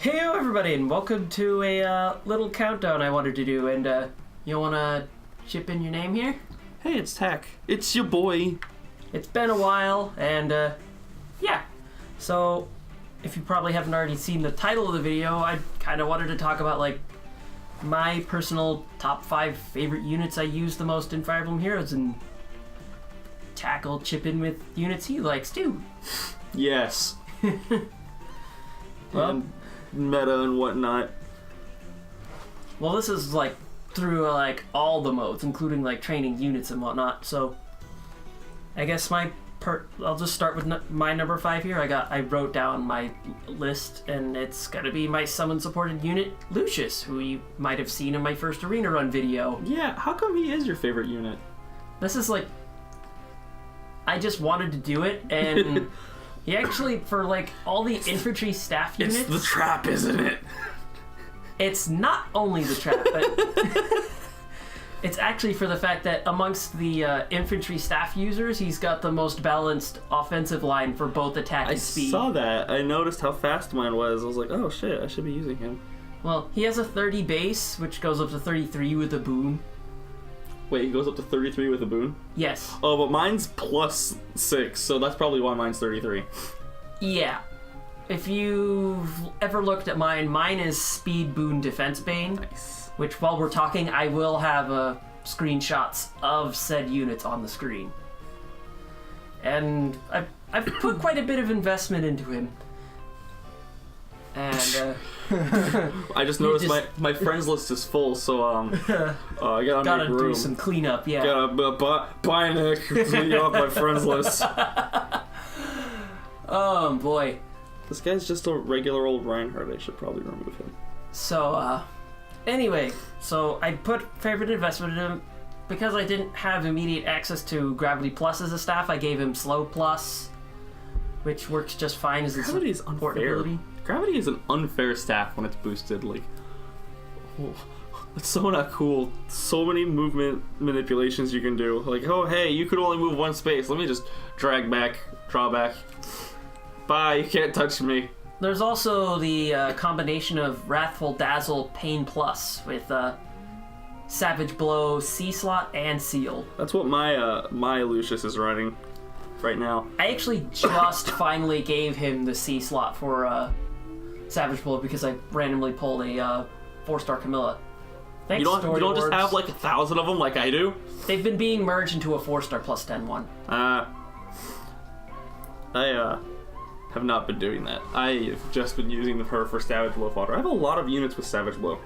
Heyo everybody, and welcome to a little countdown I wanted to do, and you wanna chip in your name here? Hey, it's Tack. It's your boy. It's been a while, and yeah. So, if you probably haven't already seen the title of the video, I kind of wanted to talk about, like, my personal top 5 favorite units I use the most in Fire Emblem Heroes, and tackle chip in with units he likes too. Yes. Well, and meta and whatnot. Well, this is like through like all the modes, including like training units and whatnot. So, I guess I'll just start with my number 5 here. I wrote down my list, and it's gonna be my summon supported unit, Lucius, who you might have seen in my first arena run video. Yeah, how come he is your favorite unit? This is like, I just wanted to do it, and he actually, for like all the infantry staff units... It's the trap, isn't it? It's not only the trap, but it's actually for the fact that amongst the infantry staff users, he's got the most balanced offensive line for both attack and speed. I saw that. I noticed how fast mine was. I was like, oh shit, I should be using him. Well, he has a 30 base, which goes up to 33 with a boon. Wait, he goes up to 33 with a boon? Yes. Oh, but mine's +6, so that's probably why mine's 33. Yeah. If you've ever looked at mine is speed boon defense bane. Nice. Which, while we're talking, I will have screenshots of said units on the screen. And I've put quite a bit of investment into him. And I just noticed my friends list is full, so I gotta do some cleanup. Yeah. Gotta buy Nick to get off my friends list. Oh boy. This guy's just a regular old Reinhardt. I should probably remove him. So anyway, so I put favorite investment in him because I didn't have immediate access to Gravity Plus as a staff. I gave him Slow Plus, which works just fine as a support ability. Gravity is an unfair staff when it's boosted. Like, oh, it's so not cool. So many movement manipulations you can do. Like, oh hey, you could only move one space. Let me just drag back, draw back. Bye, you can't touch me. There's also the combination of Wrathful Dazzle Pain Plus with Savage Blow, C slot, and Seal. That's what my Lucius is running right now. I actually just finally gave him the C slot for Savage Blow because I randomly pulled a 4-star Camilla. Thanks, you don't just have like 1,000 of them like I do? They've been being merged into a 4-star plus 10 one. I have not been doing that. I've just been using her for Savage Blow fodder. I have a lot of units with Savage Blow.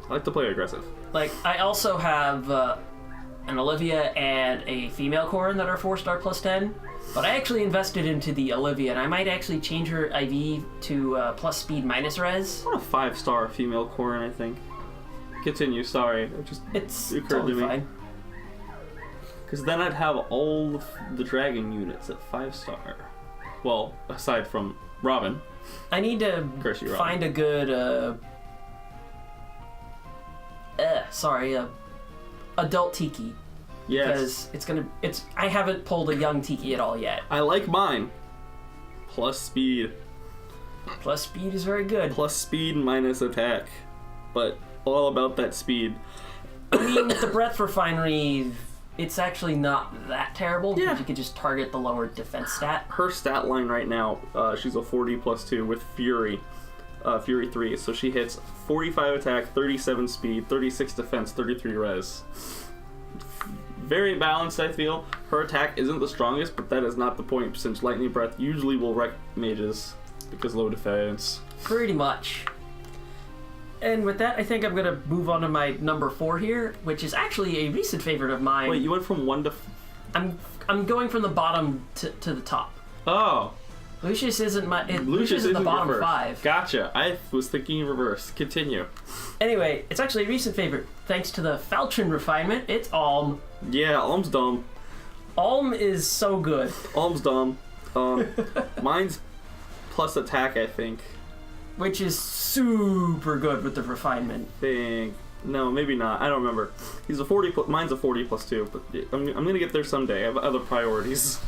I like to play aggressive. Like, I also have an Olivia and a female Corrin that are 4-star plus 10, but I actually invested into the Olivia, and I might actually change her IV to plus speed minus res. I want a 5-star female Corrin, I think. Continue, sorry. It's occurred totally to me. fine. Because then I'd have all the dragon units at 5-star. Well, aside from Robin. I need to find a good, adult Tiki. Yes. Because I haven't pulled a young Tiki at all yet. I like mine. Plus speed. Plus speed is very good. Plus speed minus attack. But all about that speed. I mean, with the Breath Refinery, it's actually not that terrible because you can just target the lower defense stat. Her stat line right now, she's a 40 plus 2 with Fury. Fury 3, so she hits 45 attack, 37 speed, 36 defense, 33 res. Very balanced, I feel. Her attack isn't the strongest, but that is not the point, since Lightning Breath usually will wreck mages because low defense. Pretty much. And with that, I think I'm gonna move on to my number 4 here, which is actually a recent favorite of mine. Wait, you went from 1 to... I'm going from the bottom to the top. Oh. Lucius isn't Lucius is the bottom reverse. 5. Gotcha. I was thinking in reverse. Continue. Anyway, it's actually a recent favorite. Thanks to the Falchion refinement, it's Alm. Yeah, Alm's dumb. Alm is so good. Alm's dumb. Mine's plus attack, I think. Which is super good with the refinement. No, maybe not. I don't remember. Mine's a 40 plus 2, but I'm gonna get there someday. I have other priorities.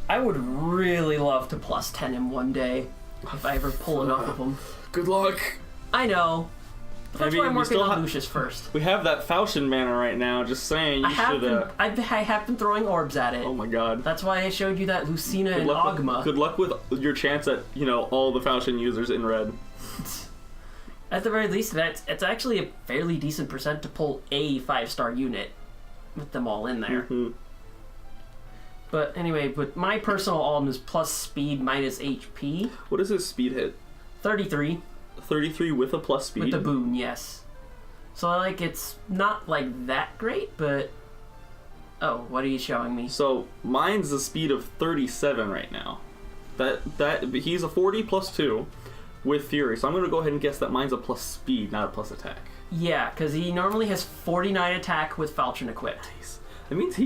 I would really love to plus 10 him one day. if I ever pull it off of him. Good luck. I know. But that's why I'm we working still on Lucius first. We have that Falchion mana right now. Just saying, you should. I have been throwing orbs at it. Oh my god. That's why I showed you that Lucina and Ogma. Good luck with your chance at all the Falchion users in red. At the very least, it's actually a fairly decent percent to pull a 5-star unit with them all in there. Mm-hmm. But anyway, but my personal Alden is plus speed minus HP. What is his speed hit? 33. 33 with a plus speed? With the boon, yes. So like it's not like that great, but oh, what are you showing me? So mine's the speed of 37 right now. That he's a 40 plus 2 with Fury. So I'm gonna go ahead and guess that mine's a plus speed, not a plus attack. Yeah, because he normally has 49 attack with Falchion equipped. Nice. That means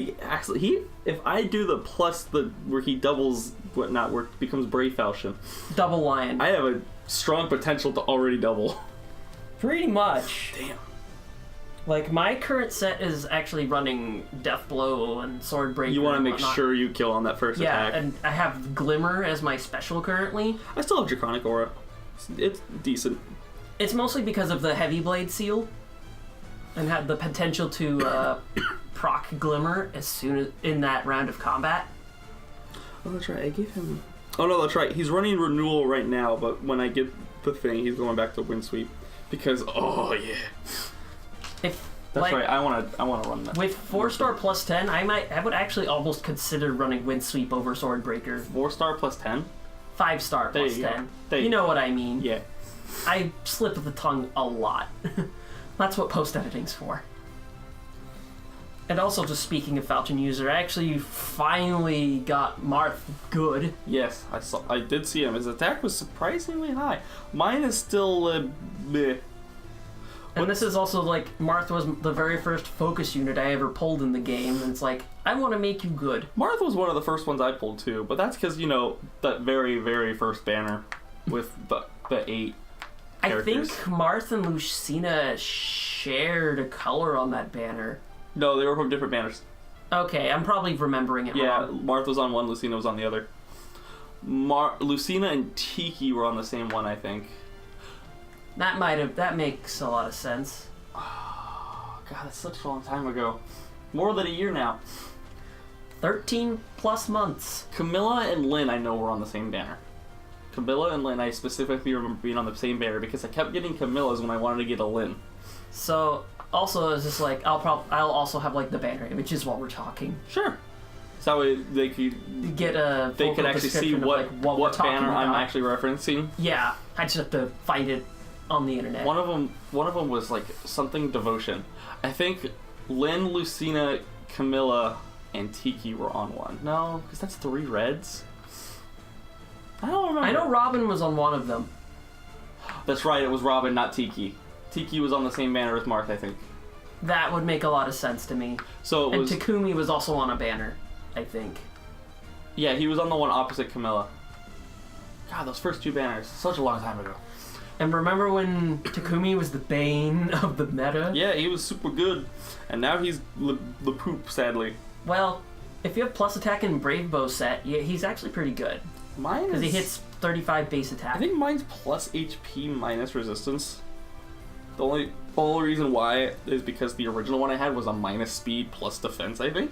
if I do the plus where he doubles whatnot, where it becomes Brave Falchion. Double Lion. I have a strong potential to already double. Pretty much. Damn. Like, my current set is actually running Death Blow and Sword Breaker. You want to make sure you kill on that first attack. Yeah, and I have Glimmer as my special currently. I still have Draconic Aura. It's decent. It's mostly because of the Heavy Blade seal. And had the potential to proc Glimmer as soon as in that round of combat. Oh, that's right. I gave him... Oh, no, that's right. He's running Renewal right now, but when I get the thing, he's going back to Windsweep. Because, oh, yeah. That's right. I want to run that. With 4-star plus 10, I would actually almost consider running Windsweep over Swordbreaker. 4-star plus 10? 5-star plus 10. You know what I mean. Yeah. I slip of the tongue a lot. That's what post-editing's for. And also, just speaking of Falchion user, I actually finally got Marth good. Yes, I did see him. His attack was surprisingly high. Mine is still meh. And this is also like, Marth was the very first focus unit I ever pulled in the game, and it's like, I want to make you good. Marth was one of the first ones I pulled too, but that's because, that very, very first banner with the 8 characters. I think Marth and Lucina shared a color on that banner. No, they were from different banners. Okay, I'm probably remembering it wrong. Yeah, Marth was on one, Lucina was on the other. Lucina and Tiki were on the same one, I think. That makes a lot of sense. Oh, God, that's such a long time ago. More than a year now. 13 plus months. Camilla and Lynn, I know, were on the same banner. Camilla and Lynn, I specifically remember being on the same banner because I kept getting Camilla's when I wanted to get a Lynn. So, also, it's just like, I'll also have like the banner images while we're talking. Sure. So they could get a. They could actually see what banner I'm actually referencing. Yeah, I just have to find it on the internet. One of them was like something devotion. I think Lynn, Lucina, Camilla, and Tiki were on one. No, because that's 3 reds. I don't remember. I know Robin was on one of them. That's right. It was Robin, not Tiki. Tiki was on the same banner with Marth, I think. That would make a lot of sense to me. So and Takumi was also on a banner, I think. Yeah, he was on the one opposite Camilla. God, those first 2 banners, such a long time ago. And remember when Takumi was the bane of the meta? Yeah, he was super good. And now he's the poop, sadly. Well, if you have plus attack in Brave Bow set, yeah, he's actually pretty good. Mine is... Because he hits 35 base attack. I think mine's plus HP minus resistance. The only reason why is because the original one I had was a minus speed plus defense, I think.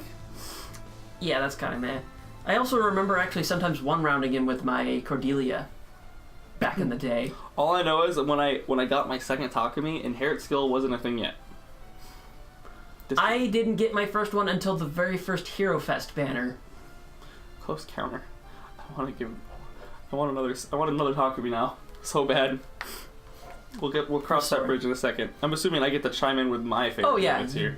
Yeah, that's kind of meh. I also remember actually sometimes one-rounding him with my Cordelia back in the day. All I know is that when I got my second Takumi, Inherit Skill wasn't a thing yet. I didn't get my first one until the very first Hero Fest banner. Close counter. I want another Takumi now. So bad. We'll cross that bridge in a second. I'm assuming I get to chime in with my favorite units here.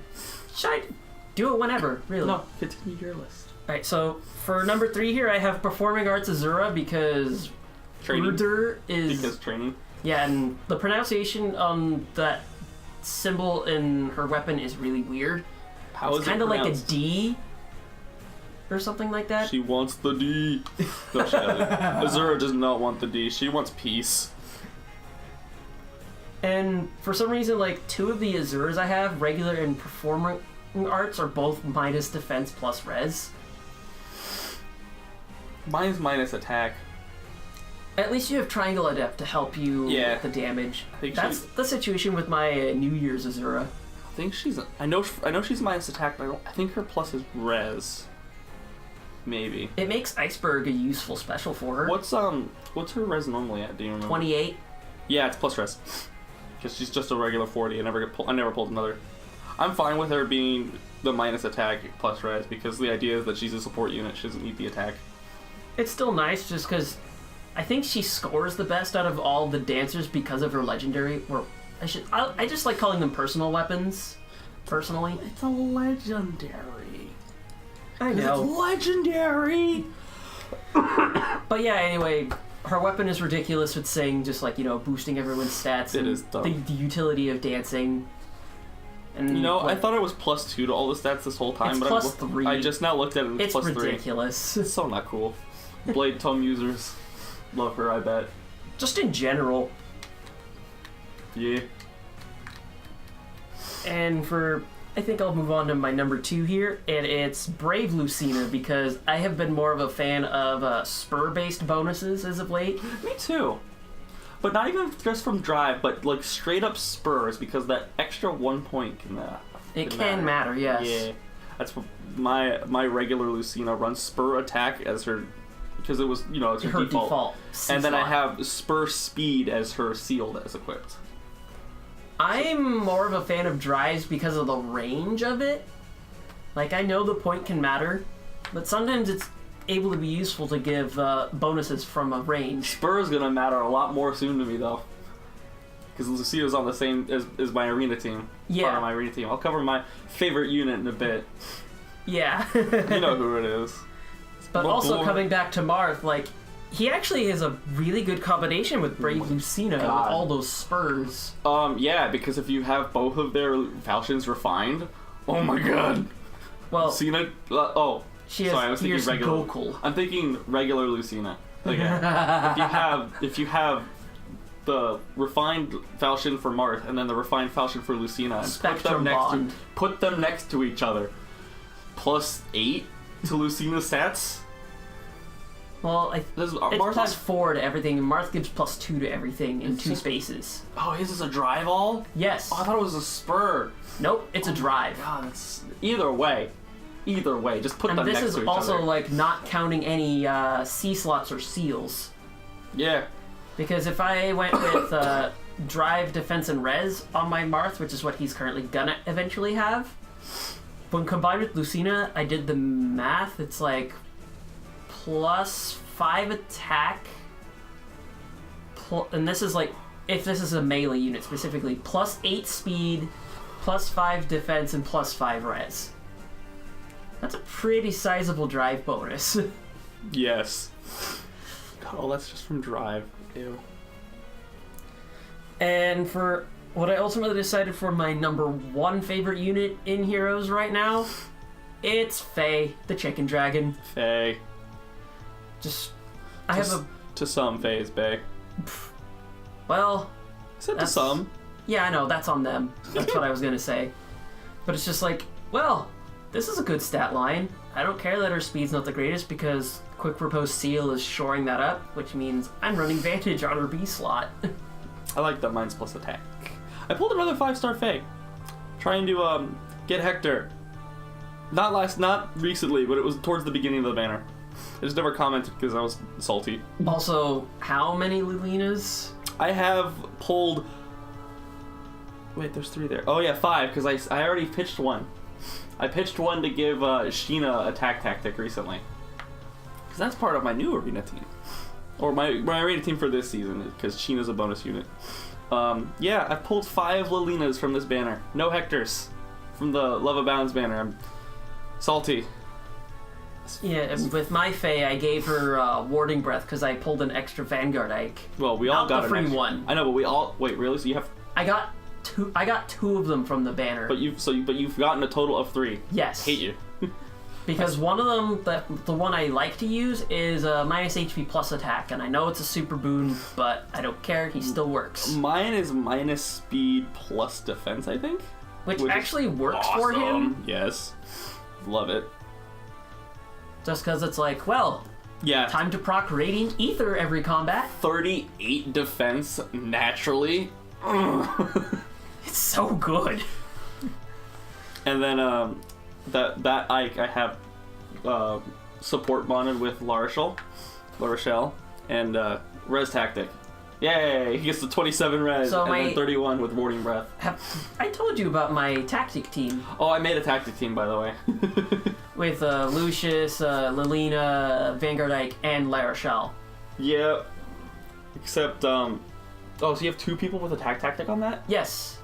Do it whenever, really. No, continue your list. Alright, so for number 3 here, I have Performing Arts Azura because Ruder is... Because training. Yeah, and the pronunciation on that symbol in her weapon is really weird. How it's kind of like a D or something like that. She wants the D. No, she doesn't. Azura does not want the D. She wants peace. And for some reason, like 2 of the Azuras I have, regular and Performing Arts, are both minus defense plus res. Mine's minus attack. At least you have Triangle Adept to help you with the damage. That's the situation with my New Year's Azura. I think she's. I know she's minus attack, but I think her plus is res. Maybe. It makes Iceberg a useful special for her. What's her res normally at? Do you remember? 28. Yeah, it's plus res. Because she's just a regular 40. I never pulled another. I'm fine with her being the minus attack plus res because the idea is that she's a support unit. She doesn't need the attack. It's still nice just because I think she scores the best out of all the dancers because of her legendary. Or I just like calling them personal weapons. Personally, it's a legendary. I know. It's legendary. But yeah, anyway, her weapon is ridiculous with saying just like boosting everyone's stats. It is dumb. The utility of dancing. And I thought it was +2 to all the stats this whole time, it's but +3. I just now looked at it and it's +3. It's ridiculous. It's so not cool. Blade Tome users love her, I bet. Just in general. Yeah. And I think I'll move on to my number 2 here, and it's Brave Lucina, because I have been more of a fan of spur-based bonuses as of late. Me too. But not even just from drive, but like straight up spurs, because that extra 1 point can matter, yes. Yeah. That's what my regular Lucina runs spur attack as her, because it was, it's her default. And then I have spur speed as her sealed as equipped. I'm more of a fan of drives because of the range of it. Like, I know the point can matter, but sometimes it's able to be useful to give bonuses from a range. Spur is going to matter a lot more soon to me, though. Because Lucina's on the same as my arena team. Yeah. Part of my arena team. I'll cover my favorite unit in a bit. Yeah. You know who it is. But also coming back to Marth, like, he actually has a really good combination with Brave Lucina with all those spurs. Yeah, because if you have both of their falchions refined, oh my god. Well, Lucina, she has sorry, I was thinking regular. Gokul. I'm thinking regular Lucina. Like, if you have the refined falchion for Marth and then the refined falchion for Lucina, and put them next to each other, +8 to Lucina's stats. Well, it's +4 to everything, and Marth gives +2 to everything in 2 spaces. Oh, his is a drive all? Yes. Oh, I thought it was a spur. Nope, it's a drive. God, that's either way, just put them next to each other. And this is also like not counting any C slots or seals. Yeah. Because if I went with drive, defense, and res on my Marth, which is what he's currently gonna eventually have, when combined with Lucina, I did the math. It's like +5 attack, and this is like, if this is a melee unit specifically, +8 speed, +5 defense, and +5 res. That's a pretty sizable drive bonus. Yes. Oh, that's just from drive. Ew. And for what I ultimately decided for my number 1 favorite unit in Heroes right now, it's Faye, the Chicken Dragon. Faye. To some, Faye is bae. Well, to some. Yeah, I know, that's on them. That's what I was gonna say. But it's just like, well, this is a good stat line. I don't care that her speed's not the greatest because Quick Repose Seal is shoring that up, which means I'm running Vantage on her B slot. I like that mine's plus attack. I pulled another 5-star Faye. Trying to get Hector. Not recently, but it was towards the beginning of the banner. I just never commented because I was salty. Also, how many Lulinas? I have pulled... Wait, there's 3 there. Oh yeah, 5, because I already pitched one. I pitched one to give Sheena attack tactic recently. Because that's part of my new arena team. Or my arena team for this season, because Sheena's a bonus unit. Yeah, I pulled 5 Lilinas from this banner. No Hectors. From the Love Abounds banner. I'm salty. Yeah, with my Faye, I gave her Warding Breath because I pulled an extra Vanguard Ike. Well, we all got a free one. I know, but we all... Wait, really? So you have... I got 2 of them from the banner. But you've gotten a total of 3. Yes. Hate you. Because one of them, the one I like to use, is minus HP plus attack, and I know it's a super boon, but I don't care. He still works. Mine is minus speed plus defense, I think, which actually works for him. Yes, love it. Just because it's like, well, Yeah. Time to proc Radiant Ether every combat. 38 defense naturally. It's so good. And then that Ike I have support bonded with La Rochelle, and Res Tactic. Yay! He gets the 27 res So and then 31 with Warding Breath. I told you about my tactic team. Oh, I made a tactic team, by the way. With Lucius, Lilina, Vanguard Ike, and La Rochelle. Yeah. Except, oh, so you have 2 people with attack tactic on that? Yes.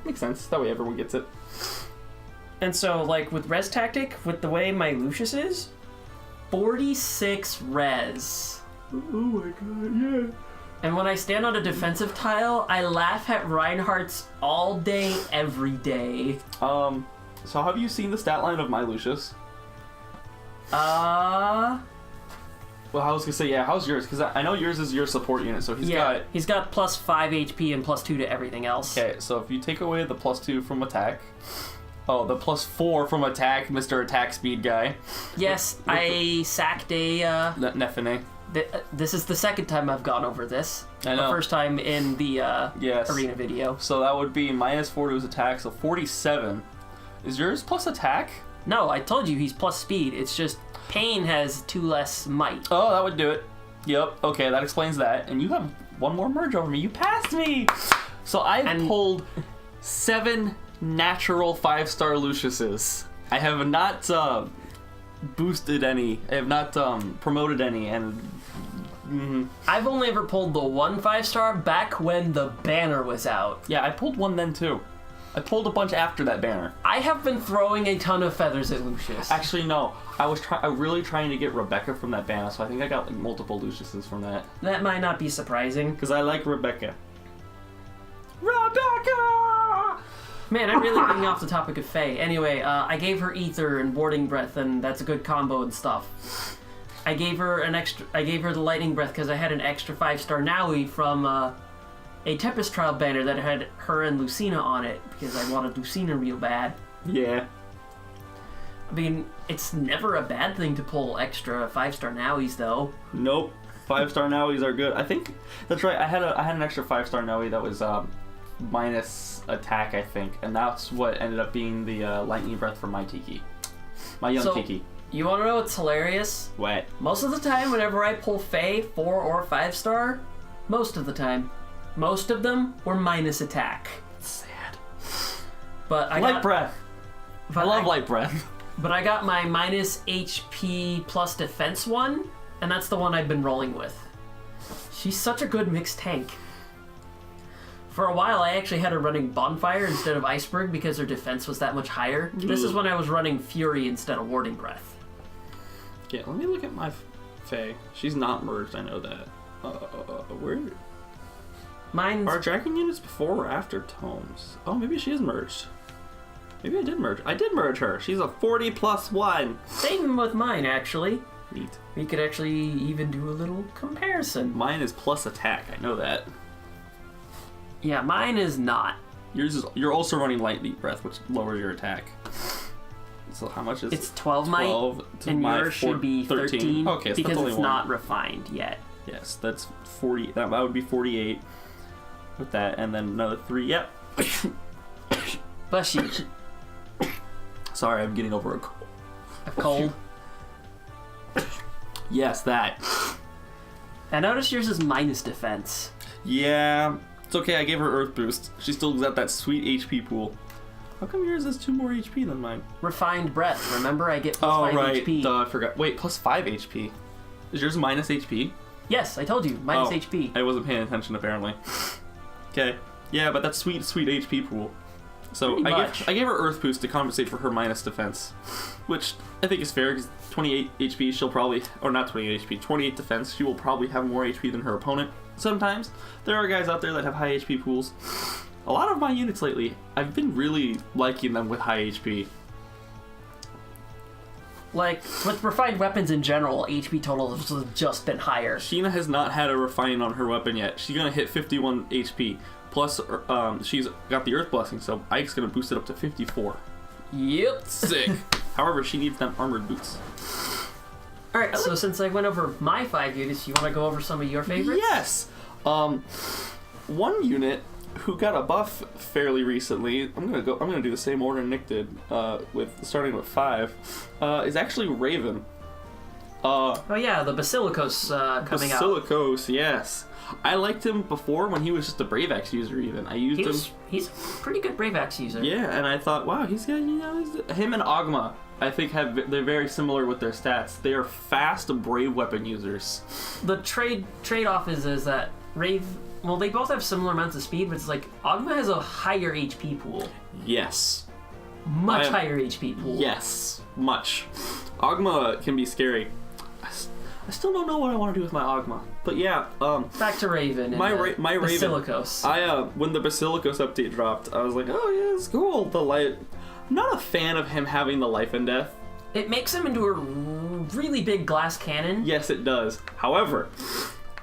Makes sense. That way everyone gets it. And so, like, with Res Tactic, with the way my Lucius is, 46 res. Oh my god, yeah. And when I stand on a defensive tile, I laugh at Reinhardt's all day, every day. So have you seen the stat line of my Lucius? Well, I was gonna say, yeah, how's yours? Because I know yours is your support unit, so he's got plus 5 HP and plus 2 to everything else. Okay, so if you take away the plus 2 from attack... Oh, the plus 4 from attack, Mr. Attack Speed guy. Yes, I sacked a... Nefene. This is the second time I've gone over this. I know. The first time in the yes. arena video. So that would be minus 4 to his attack, so 47. Is yours plus attack? No, I told you he's plus speed. It's just Pain has 2 less might. Oh, that would do it. Yep, okay, that explains that. And you have 1 more merge over me. You passed me! So I've pulled 7 natural 5-star Luciuses. I have not boosted any. I have not promoted any, and... I've only ever pulled the 1 5-star back when the banner was out. Yeah, I pulled 1 then too. I pulled a bunch after that banner. I have been throwing a ton of feathers at Lucius. Actually, no. I was really trying to get Rebecca from that banner, so I think I got like multiple Luciuses from that. That might not be surprising. Because I like Rebecca. Rebecca! Man, I'm really getting off the topic of Faye. Anyway, I gave her Ether and Warding Breath, and that's a good combo and stuff. I gave her the Lightning Breath because I had an extra 5-star Naui from a Tempest Trial banner that had her and Lucina on it because I wanted Lucina real bad. Yeah. I mean, it's never a bad thing to pull extra 5-star Nauis, though. Nope. 5-star Nauis are good. I think that's right. I had an extra 5-star Naui that was minus attack, I think, and that's what ended up being the Lightning Breath for my Tiki, my young Tiki. You want to know what's hilarious? What? Most of the time, whenever I pull Faye 4 or 5-star, most of them were minus attack. Sad. But I Light Breath. I love Light Breath. But I got my minus HP plus defense one, and that's the one I've been rolling with. She's such a good mixed tank. For a while, I actually had her running Bonfire instead of Iceberg because her defense was that much higher. This is when I was running Fury instead of Warding Breath. Yeah, let me look at my Faye. She's not merged, I know that. Where? Mine's... Are tracking units before or after tomes? Oh, maybe she is merged. Maybe I did merge. I did merge her. She's a 40+1. Same with mine, actually. Neat. We could actually even do a little comparison. Mine is plus attack, I know that. Yeah, mine is not. Yours is. You're also running Lightning Breath, which lowers your attack. So how much is it? It's 12 might, 12 to and my yours should be 13. Okay, so because that's only it's one. not refined yet. Yes, that's 40. That would be 48 with that, and then another 3. Yep. Bless you. Sorry, I'm getting over A cold. Yes, that. I noticed yours is minus defense. Yeah, it's okay. I gave her Earth Boost. She still got that sweet HP pool. How come yours has 2 more HP than mine? Refined breath. Remember, I get plus 5 right. HP. Duh, I forgot. Wait, plus 5 HP. Is yours minus HP? Yes, I told you. Minus Oh, HP. I wasn't paying attention, apparently. Okay. Yeah, but that's sweet HP pool. So I gave her Earth Boost to compensate for her minus defense, which I think is fair because 28 HP, she'll probably, or not 28 HP, 28 defense, she will probably have more HP than her opponent. Sometimes there are guys out there that have high HP pools. A lot of my units lately, I've been really liking them with high HP. Like, with refined weapons in general, HP total has just been higher. Sheena has not had a refine on her weapon yet. She's gonna hit 51 HP. Plus, she's got the Earth Blessing, so Ike's gonna boost it up to 54. Yep. Sick. However, she needs them armored boots. All right, so since I went over my 5 units, you want to go over some of your favorites? Yes. One unit who got a buff fairly recently. I'm gonna do the same order Nick did. Starting with 5, is actually Raven. Oh yeah, the Basilicos coming out. Basilicos, yes. I liked him before when he was just a Brave Axe user. Even I used him. He's a pretty good Brave Axe user. Yeah, and I thought, wow, he's got him and Ogma. I think they're very similar with their stats. They are fast Brave weapon users. The trade-off is that they both have similar amounts of speed, but it's like Ogma has a higher HP pool. Yes. Much higher HP pool. Yes, much. Ogma can be scary. I still don't know what I want to do with my Ogma, but yeah. Back to Raven. And my Raven. Basilicos. When the Basilicos update dropped, I was like, oh yeah, it's cool. I'm not a fan of him having the life and death. It makes him into a really big glass cannon. Yes, it does. However,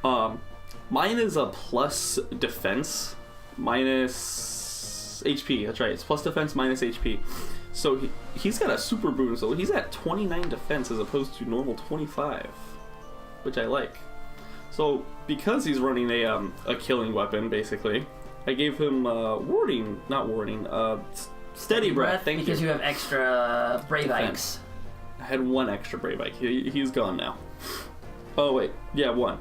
mine is a plus defense minus HP. That's right. It's plus defense minus HP. So he's got a super boon. So he's at 29 defense as opposed to normal 25, which I like. So because he's running a killing weapon, basically, I gave him steady breath. Thank you. Because you have extra Brave Defense. Ikes. I had one extra Brave Ike. He's gone now. Oh wait, yeah, one.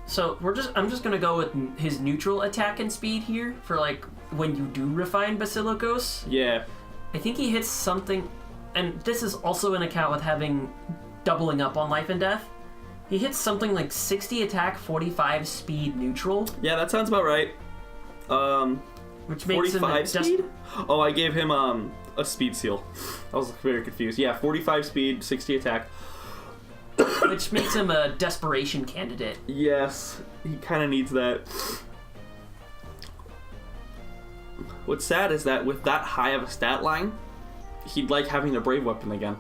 So I'm just gonna go with his neutral attack and speed here for like when you do refine Basilicos. Yeah. I think he hits something, and this is also an account with having doubling up on life and death. He hits something like 60 attack, 45 speed neutral. Yeah, that sounds about right. Which makes 45 him speed? Oh, I gave him a speed seal. I was very confused. Yeah, 45 speed, 60 attack. Which makes him a desperation candidate. Yes, he kind of needs that. What's sad is that with that high of a stat line, he'd like having a brave weapon again.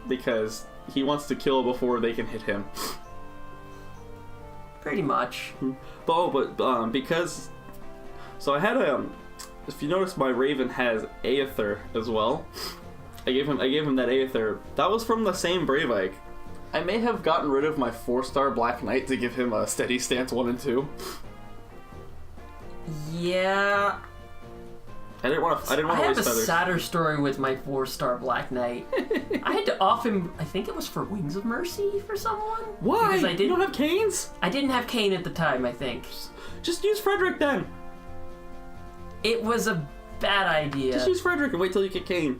Because he wants to kill before they can hit him. Pretty much. But because... So I had if you notice, my Raven has Aether as well. I gave him that Aether. That was from the same Brave Ike. I may have gotten rid of my 4-star Black Knight to give him a steady stance 1 and 2. Yeah. I didn't want to waste I have feathers. a sadder story with my 4-star Black Knight. I had to off him. I think it was for Wings of Mercy for someone. Why? Because you don't have canes? I didn't have Kane at the time. I think. Just use Frederick then. It was a bad idea. Just use Frederick and wait till you get Kane.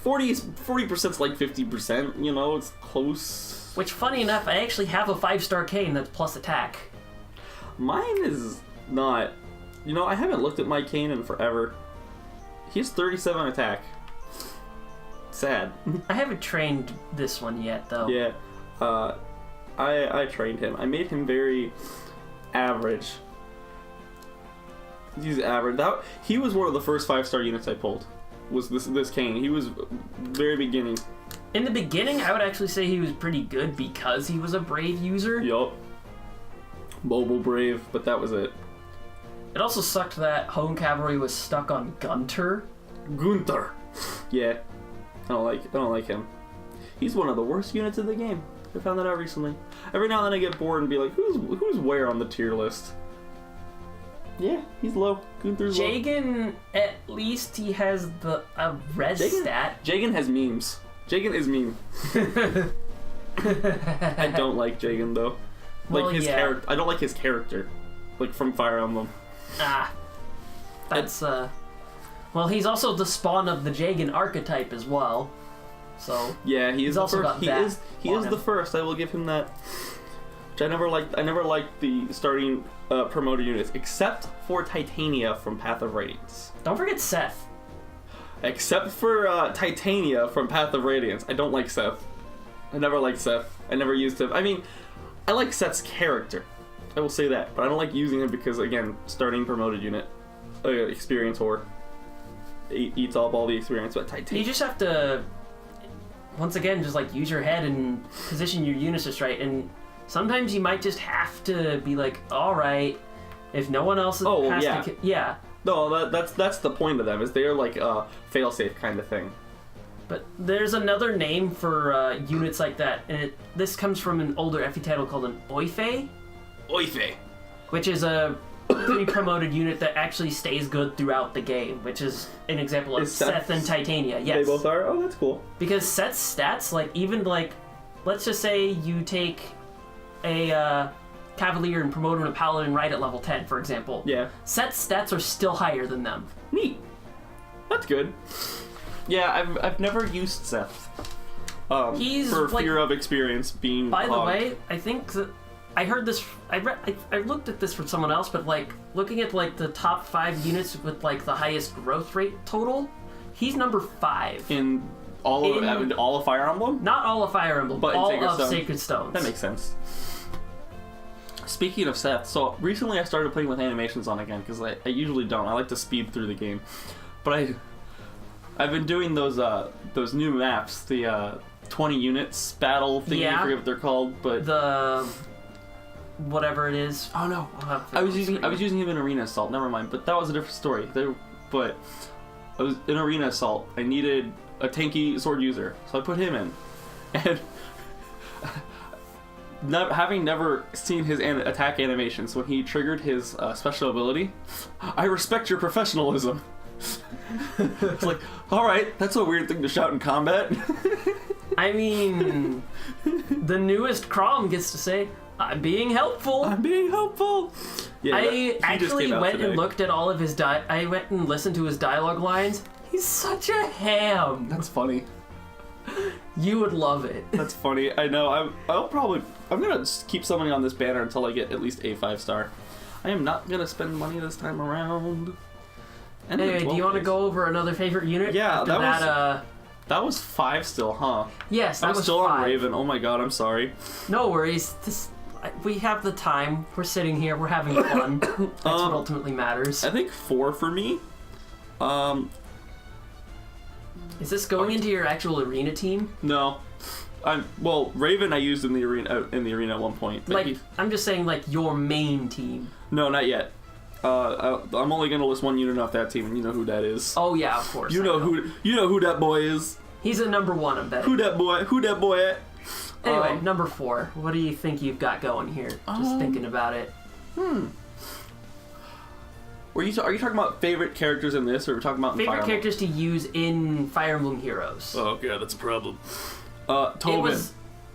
40%'s like 50%, you know, it's close. Which, funny enough, I actually have a 5-star Kane that's plus attack. Mine is not. You know, I haven't looked at my Kane in forever. He has 37 attack. Sad. I haven't trained this one yet, though. Yeah. I trained him. I made him very average. He's average. He was one of the first 5-star units I pulled. Was this Kane. He was very beginning. In the beginning, I would actually say he was pretty good because he was a brave user. Yup. Mobile brave, but that was it. It also sucked that Hone Cavalry was stuck on Gunter. Gunther. Yeah. I don't like him. He's one of the worst units in the game. I found that out recently. Every now and then I get bored and be like, who's where on the tier list? Yeah, he's low. Gunther's low. Jagan, at least he has a res stat. Jagan has memes. Jagan is meme. I don't like Jagan though. Well, his yeah. character. I don't like his character. Like from Fire Emblem. That's well, he's also the spawn of the Jagan archetype as well. So yeah, he's also the first. He is the first. I will give him that. Which I never liked the starting promoter units, except for Titania from Path of Radiance. Don't forget Seth. Except for Titania from Path of Radiance. I don't like Seth. I never liked Seth. I never used him. I mean, I like Seth's character. I will say that. But I don't like using him because, again, starting promoted unit. Experience whore. Eats up all the experience. But Titania... You just have to, once again, just like use your head and position your units just right. And sometimes you might just have to be like, alright, if no one else has to... Yeah. No, that's the point of them, is they're like a fail-safe kind of thing. But there's another name for units like that, and this comes from an older FE title called an Oife. Oife. Which is a pre-promoted unit that actually stays good throughout the game, which is an example of Seth and Titania. Yes. They both are? Oh, that's cool. Because Seth's stats, like, even, like, let's just say you take a Cavalier and promote him to Paladin right at level 10, for example. Yeah. Seth's stats are still higher than them. Neat. That's good. Yeah, I've never used Seth. He's for like, fear of experience being By the hogged. way, I think that I heard this. I looked at this from someone else, but like looking at like the top 5 units with like the highest growth rate total, he's number 5 in all of Fire Emblem. Not all of Fire Emblem, but all Sacred of Stone. Sacred Stones. That makes sense. Speaking of Seth, so recently I started playing with animations on again because I usually don't. I like to speed through the game, but I've been doing those new maps, the 20 units battle thing. Yeah. I forget what they're called, but the whatever it is. Oh no, I'll I was using him in Arena Assault. Never mind, but that was a different story. But I was in Arena Assault. I needed a tanky sword user, so I put him in, and having never seen his attack animations, when he triggered his special ability, I respect your professionalism. It's like, all right, that's a weird thing to shout in combat. I mean, the newest Crom gets to say, "I'm being helpful." I'm being helpful. Yeah, I actually went and looked at all of his I went and listened to his dialogue lines. He's such a ham. That's funny. You would love it. That's funny. I know. I'm gonna keep summoning on this banner until I get at least a 5-star. I am not gonna spend money this time around. And anyway, do you want to go over another favorite unit? Yeah, After that was 5 still, huh? Yes, that I was was still 5. on Raven. Oh my god, I'm sorry. No worries. We have the time. We're sitting here. We're having fun. That's what ultimately matters. I think 4 for me. Is this going into your actual arena team? No. Raven I used in the arena at one point. Like, I'm just saying, like, your main team. No, not yet. I'm only gonna list one unit off that team, and you know who that is. Oh yeah, of course. You know who that boy is. He's a number 1, I'm betting. Who that boy at? Anyway, number 4. What do you think you've got going here? Just thinking about it. Are you talking about favorite characters in this, or are we talking about favorite characters to use in Fire Emblem Heroes? Oh god, that's a problem. Tobin.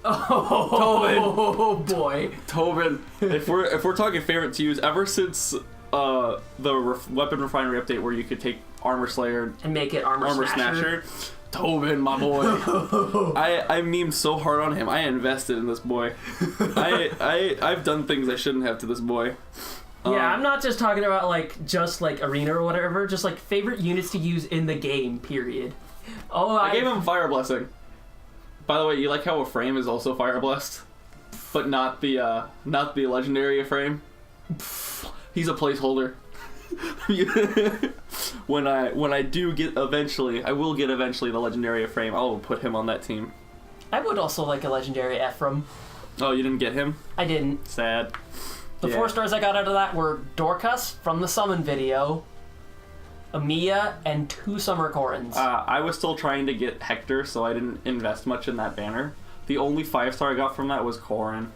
Oh boy. Tobin. If we're talking favorite to use, ever since the weapon refinery update where you could take Armor Slayer and make it Armor Snatcher. Tobin, my boy. I memed so hard on him. I invested in this boy. I've done things I shouldn't have to this boy. Yeah, I'm not just talking about like just like arena or whatever, just like favorite units to use in the game, period. Oh, I gave him Fire Blessing. By the way, you like how Ephraim is also Fire Blessed? But not the legendary Ephraim? He's a placeholder. When I do get eventually, I will get eventually the legendary Ephraim, I'll put him on that team. I would also like a legendary Ephraim. Oh, you didn't get him? I didn't. Sad. The 4 stars I got out of that were Dorcas from the Summon video, Amiya, and 2 Summer Corins. I was still trying to get Hector, so I didn't invest much in that banner. The only 5-star I got from that was Corrin,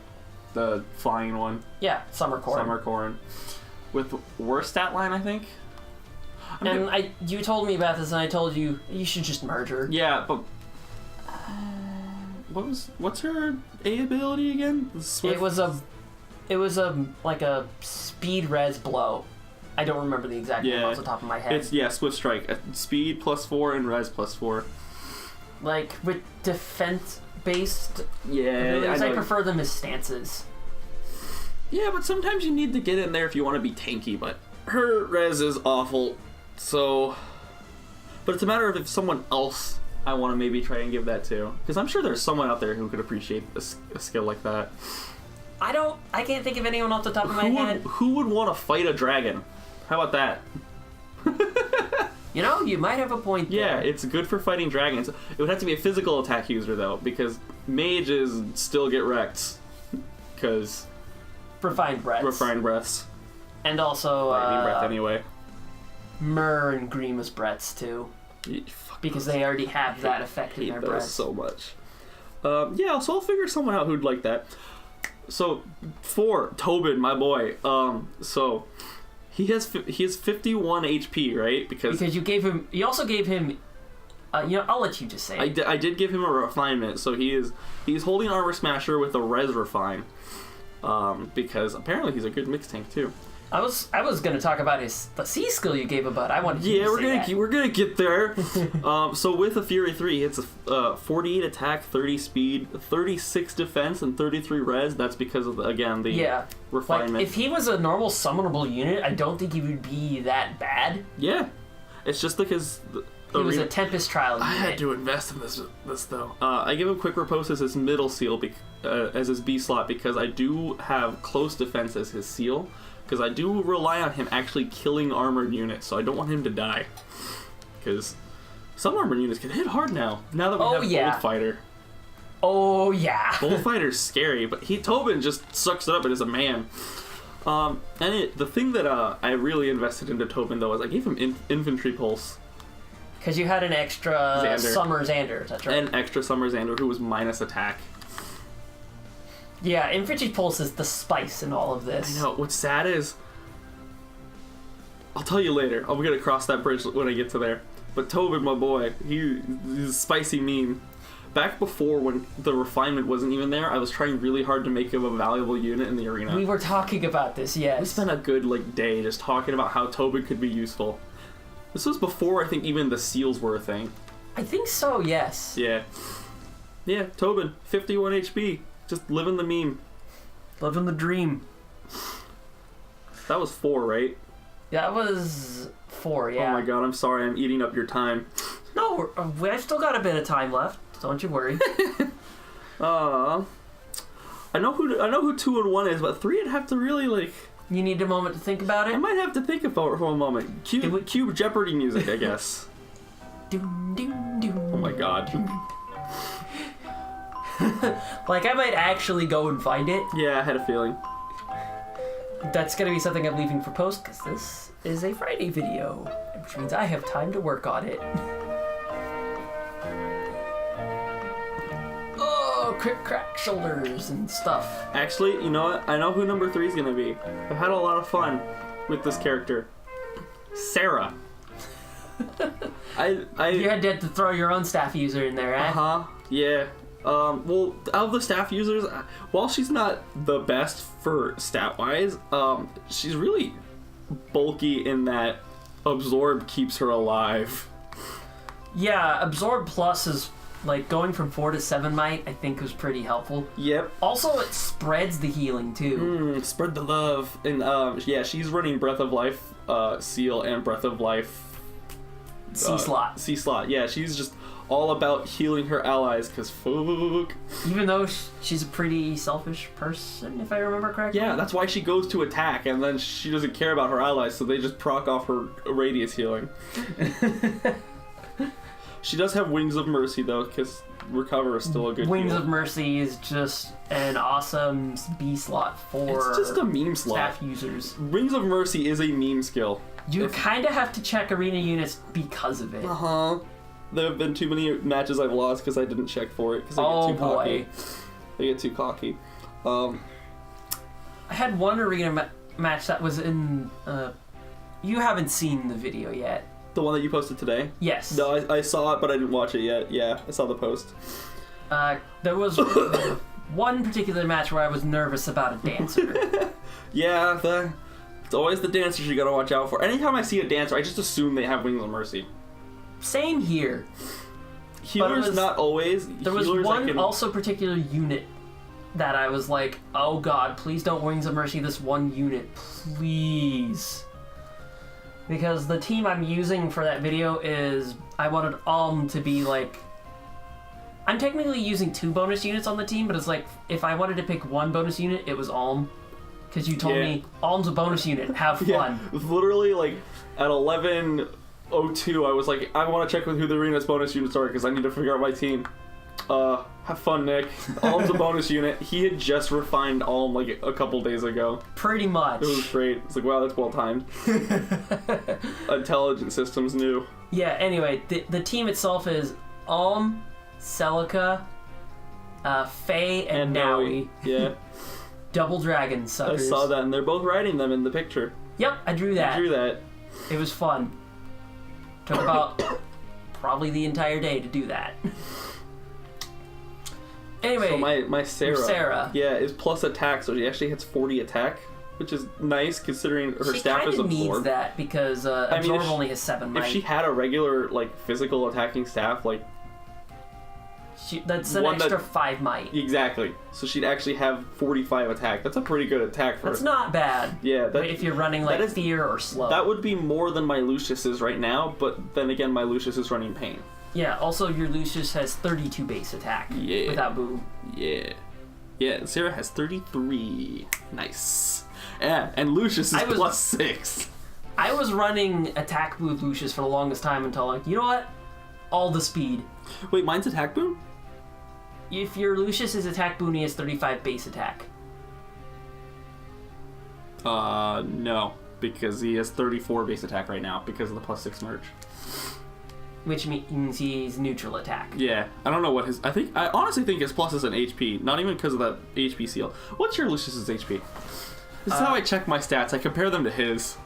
the flying one. Yeah, Summer Corrin. Summer Corrin. With worst stat line, I think. You told me about this, and I told you should just merge her. Yeah, but what's her A ability again? It was like a speed res blow. I don't remember the exact name off the top of my head. It's Swift Strike. Speed +4 and res +4. Like with defense based. Yeah, I prefer them as stances. Yeah, but sometimes you need to get in there if you want to be tanky. But her res is awful. So, but it's a matter of if someone else I want to maybe try and give that to, because I'm sure there's someone out there who could appreciate a skill like that. I can't think of anyone off the top of my head. Who would want to fight a dragon? How about that? You know, you might have a point there. Yeah, it's good for fighting dragons. It would have to be a physical attack user, though, because mages still get wrecked. Because... Refined breaths. And also... Lightning breath, anyway. Myrrh and Grima's breaths, too. because they already have that effect in their breath. So much. Yeah, so I'll figure someone out who'd like that. So 4, Tobin, my boy. So he has 51 HP, right? Because you also gave him. I'll let you just say it. I did give him a refinement, so he's holding Armor Smasher with a Res Refine, because apparently he's a good mix tank too. I was gonna talk about the C skill you gave him, but I wanted you to say that. We're gonna get there. So with a Fury 3, it's a 48 attack, 30 speed, 36 defense, and 33 res. That's because of the refinement. Like, if he was a normal summonable unit, I don't think he would be that bad. Yeah, it's just because he was a Tempest Trial unit. I had to invest in this though. I give him Quick Riposte as his middle seal, as his B slot, because I do have close defense as his seal. Because I do rely on him actually killing armored units, so I don't want him to die. Because some armored units can hit hard now that we have Bullfighter. Oh, yeah. Bullfighter's scary, but Tobin just sucks it up and is a man. The thing that I really invested into Tobin, though, is I gave him Infantry Pulse. Because you had an extra Summer Xander, that's right. An extra Summer Xander who was minus attack. Yeah, Infantry Pulse is the spice in all of this. I know. What's sad is... I'll tell you later. I'm going to cross that bridge when I get to there. But Tobin, my boy, he's a spicy meme. Back before, when the refinement wasn't even there, I was trying really hard to make him a valuable unit in the arena. We were talking about this, yes. We spent a good day just talking about how Tobin could be useful. This was before, I think, even the seals were a thing. I think so, yes. Yeah. Yeah, Tobin, 51 HP. Just living the meme. Living the dream. That was 4, right? That was 4, yeah. Oh my god, I'm sorry, I'm eating up your time. No, I've still got a bit of time left. Don't you worry. I know who 2 and 1 is, but 3 I'd have to really You need a moment to think about it? I might have to think about it for a moment. Cue Jeopardy music, I guess. Doom, doom, doom. Oh my god. I might actually go and find it. Yeah, I had a feeling. That's gonna be something I'm leaving for post, because this is a Friday video, which means I have time to work on it. Oh, crack shoulders and stuff. Actually, you know what? I know who number 3 is gonna be. I've had a lot of fun with this character. Sarah. You had to throw your own staff user in there, eh? Uh-huh, yeah. Well, out of the staff users, while she's not the best for stat-wise, she's really bulky in that Absorb keeps her alive. Yeah, Absorb Plus is, going from 4 to 7 might, I think was pretty helpful. Yep. Also, it spreads the healing, too. Spread the love. And, yeah, she's running Breath of Life, Seal, and Breath of Life... C-slot. C-slot, yeah, she's just... all about healing her allies, because fuck. Even though she's a pretty selfish person, if I remember correctly. Yeah, that's why she goes to attack, and then she doesn't care about her allies, so they just proc off her radius healing. She does have Wings of Mercy, though, because Recover is still a good Wings heal. of Mercy is just an awesome B slot for it's just a meme slot. Staff users. Wings of Mercy is a meme skill. You kind of have to check arena units because of it. Uh-huh. There have been too many matches I've lost because I didn't check for it because I get too cocky. I get too cocky. I had one arena match that was in... you haven't seen the video yet. The one that you posted today? Yes. No, I saw it, but I didn't watch it yet. Yeah, I saw the post. There was one particular match where I was nervous about a dancer. Yeah, it's always the dancers you gotta watch out for. Anytime I see a dancer, I just assume they have Wings of Mercy. Same here. Healers, not always. There was one also particular unit that I was like, oh god, please don't Wings of Mercy this one unit, please. Because the team I'm using for that video is, I wanted to be I'm technically using 2 bonus units on the team, but it's if I wanted to pick 1 bonus unit, it was Alm. Because you told me, Alm's a bonus unit, have fun. Yeah, literally, at 11:02, I was like, I want to check with who the arena's bonus units are, because I need to figure out my team. Have fun, Nick. Alm's a bonus unit. He had just refined Alm like a couple days ago. Pretty much. It was great. It's like, wow, that's well timed. Intelligent systems new. Yeah, anyway, the team itself is Alm, Celica, Faye, and Naui. Yeah. Double dragon suckers. I saw that, and they're both riding them in the picture. Yep, I drew that. You drew that. It was fun. Took about probably the entire day to do that. Anyway, so my Sarah, yeah, is plus attack, so she actually hits 40 attack, which is nice considering her staff is absorb. She absorb. needs that because absorb only has 7 might. If she had a regular like physical attacking staff, like that's an extra 5 might. Exactly. So she'd actually have 45 attack. That's a pretty good attack for her. That's not bad. Yeah, if you're running like fear or slow. That would be more than my Lucius is right now, but then again, my Lucius is running pain. Yeah, also your Lucius has 32 base attack. Yeah. Without boom. Yeah. Yeah, Sarah has 33. Nice. Yeah, and Lucius is plus 6. I was running attack boon Lucius for the longest time until like, you know what? All the speed. Wait, mine's attack boon? If your Lucius is attack boon, he has 35 base attack. No. Because he has 34 base attack right now because of the plus 6 merge. Which means he's neutral attack. Yeah, I don't know what his... I honestly think his plus is an HP, not even because of that HP seal. What's your Lucius's HP? This is how I check my stats. I compare them to his.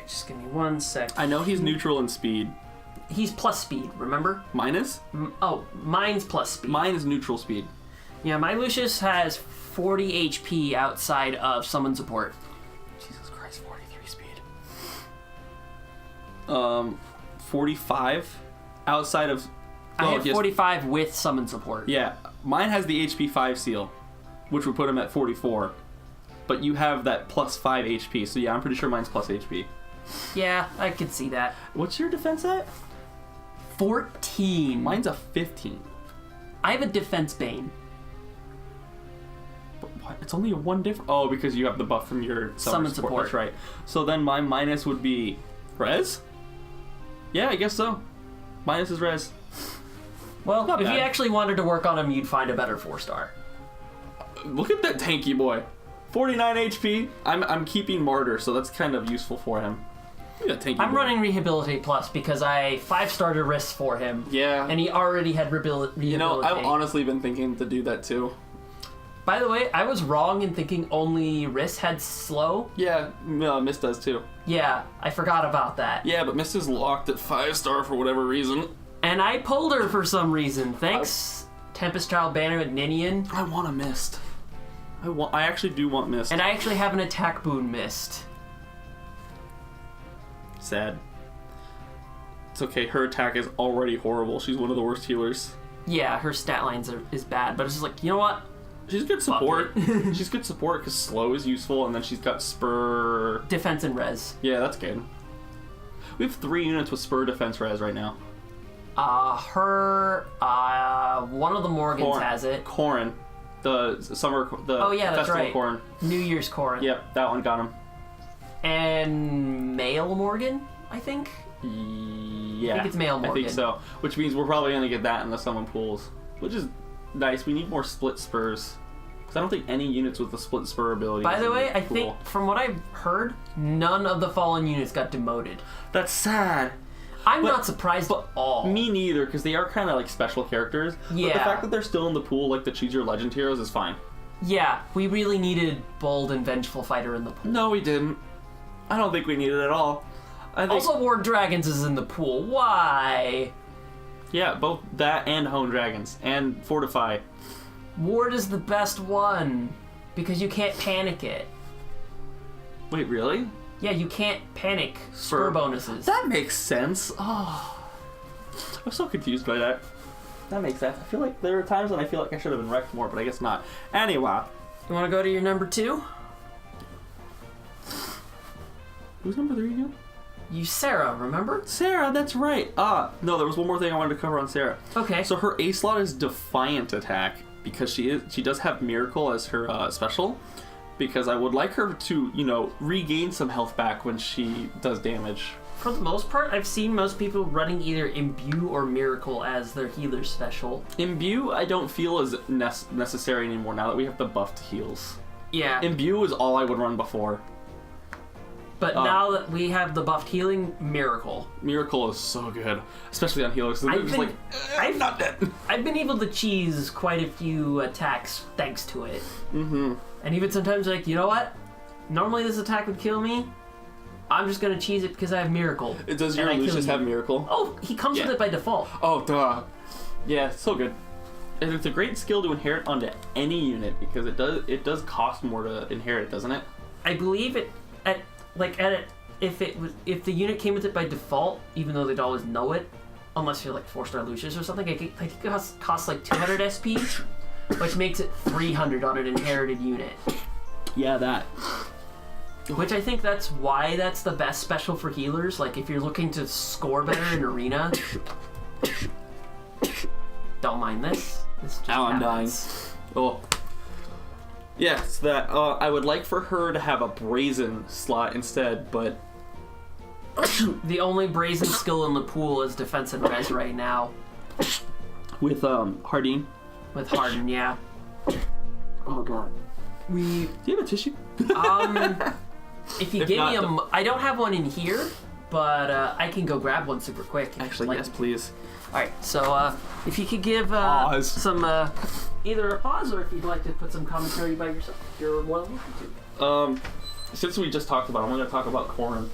Just give me 1 sec. I know he's neutral in speed. He's plus speed, remember? Mine is? Mine's plus speed. Mine is neutral speed. Yeah, my Lucius has 40 HP outside of summon support. Jesus Christ, 43 speed. 45 outside of... I have 45 with summon support. Yeah, mine has the HP 5 seal, which would put him at 44. But you have that plus 5 HP, so yeah, I'm pretty sure mine's plus HP. Yeah, I could see that. What's your defense at? 14. Mine's a 15. I have a defense bane. But what? It's only a 1 difference. Oh, because you have the buff from your summon support. That's right. So then my minus would be res? Yeah, I guess so. Minus is res. Well, if you actually wanted to work on him, you'd find a better 4-star. Look at that tanky boy. 49 HP. I'm keeping Martyr, so that's kind of useful for him. I'm running Rehabilitate Plus because I 5-starred wrists for him. Yeah. And he already had Rehabilitate. You know, I've honestly been thinking to do that too. By the way, I was wrong in thinking only wrists had slow. Yeah, Mist does too. Yeah, I forgot about that. Yeah, but Mist is locked at 5-star for whatever reason. And I pulled her for some reason. Thanks, Tempest Child Banner and Ninian. I want a Mist. I actually do want Mist. And I actually have an attack boon Mist. Sad. It's okay, her attack is already horrible. She's one of the worst healers. Yeah, her stat lines is bad, but it's just like, you know what? She's good support. She's good support because slow is useful, and then she's got spur... Defense and res. Yeah, that's good. We have 3 units with spur defense res right now. One of the Morgans has it. Corrin. The that's right. Corrin. New Year's Corrin. Yep, that one got him. And male Morgan, I think? Yeah. I think it's male Morgan. I think so. Which means we're probably going to get that in the summon pools. Which is nice. We need more split spurs. Because I don't think any units with the split spur ability. By the way, I think, from what I've heard, none of the fallen units got demoted. That's sad. I'm not surprised at all. Me neither, because they are kind of like special characters. Yeah. But the fact that they're still in the pool, like the Choose Your Legend heroes, is fine. Yeah, we really needed Bold and Vengeful Fighter in the pool. No, we didn't. I don't think we need it at all. Also, Ward Dragons is in the pool. Why? Yeah, both that and Hone Dragons and Fortify. Ward is the best one because you can't panic it. Wait, really? Yeah, you can't panic spur bonuses. That makes sense. Oh, I'm so confused by that. That makes sense. I feel like there are times when I feel like I should have been wrecked more, but I guess not. Anyway. You want to go to your number 2? Who's number 3 again? You Sarah, remember? Sarah, that's right. No, there was one more thing I wanted to cover on Sarah. Okay. So her A slot is Defiant Attack because she does have Miracle as her special. Because I would like her to, regain some health back when she does damage. For the most part, I've seen most people running either Imbue or Miracle as their healer special. Imbue, I don't feel is necessary anymore now that we have the buffed heals. Yeah. Imbue is all I would run before. But now that we have the buffed healing, Miracle. Miracle is so good, especially on healers. So I'm not dead. I've been able to cheese quite a few attacks thanks to it. Mm-hmm. And even sometimes, like, you know what? Normally this attack would kill me. I'm just gonna cheese it because I have Miracle. Does your Lucius have Miracle? Oh, he comes with it by default. Oh, duh. Yeah, so good. And it's a great skill to inherit onto any unit because it does cost more to inherit, doesn't it? I believe if the unit came with it by default, even though they'd always know it, unless you're like 4-star Lucius or something, it costs like 200 SP, which makes it 300 on an inherited unit. Yeah, that. Which I think that's why that's the best special for healers. Like if you're looking to score better in arena, don't mind this. This just I'm dying. Oh. Yes, that I would like for her to have a brazen slot instead, but the only brazen skill in the pool is defense and res right now. With Hardin. With Harden, yeah. Oh god. Do you have a tissue? If you give me I don't have one in here, but I can go grab one super quick. Actually, yes, please. Alright, so if you could give some either a pause or if you'd like to put some commentary by yourself, you're more than welcome to. Since we just talked about it, I'm going to talk about Corrin.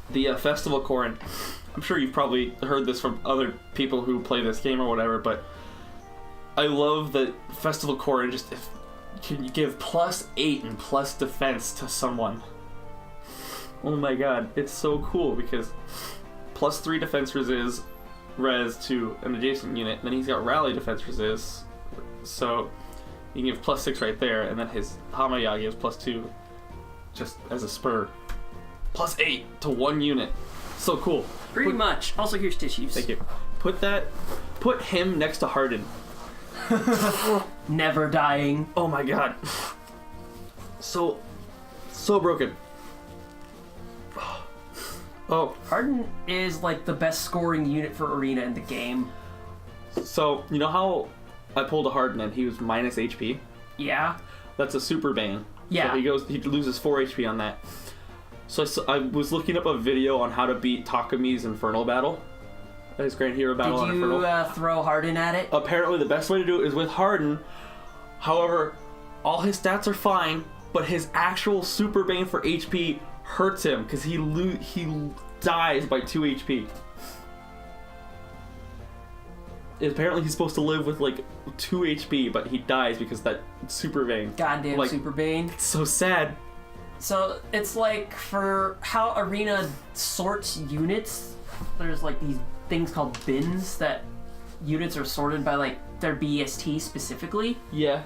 The Festival Corrin. I'm sure you've probably heard this from other people who play this game or whatever, but I love that Festival Corrin just can you give +8 and plus defense to someone. Oh my god, it's so cool because +3 defense res to an adjacent unit, then he's got rally defense resist, so you can give +6 right there, and then his Hamaya gives +2 just as a spur. +8 to one unit. So cool. Pretty much. Also, here's tissues. Thank you. Put him next to Harden. Never dying. Oh my god. So broken. Oh. Harden is like the best scoring unit for arena in the game. So, you know how I pulled a Harden and he was minus HP? Yeah. That's a super bane. Yeah. So he loses 4 HP on that. So I was looking up a video on how to beat Takami's Infernal battle. His Grand Hero battle on Infernal. Did you throw Harden at it? Apparently the best way to do it is with Harden. However, all his stats are fine, but his actual super bane for HP hurts him because he dies by 2 HP. Apparently he's supposed to live with like 2 HP, but he dies because that super bane. Goddamn super bane. It's so sad. So it's like for how arena sorts units, there's like these things called bins that units are sorted by like their BST specifically. Yeah.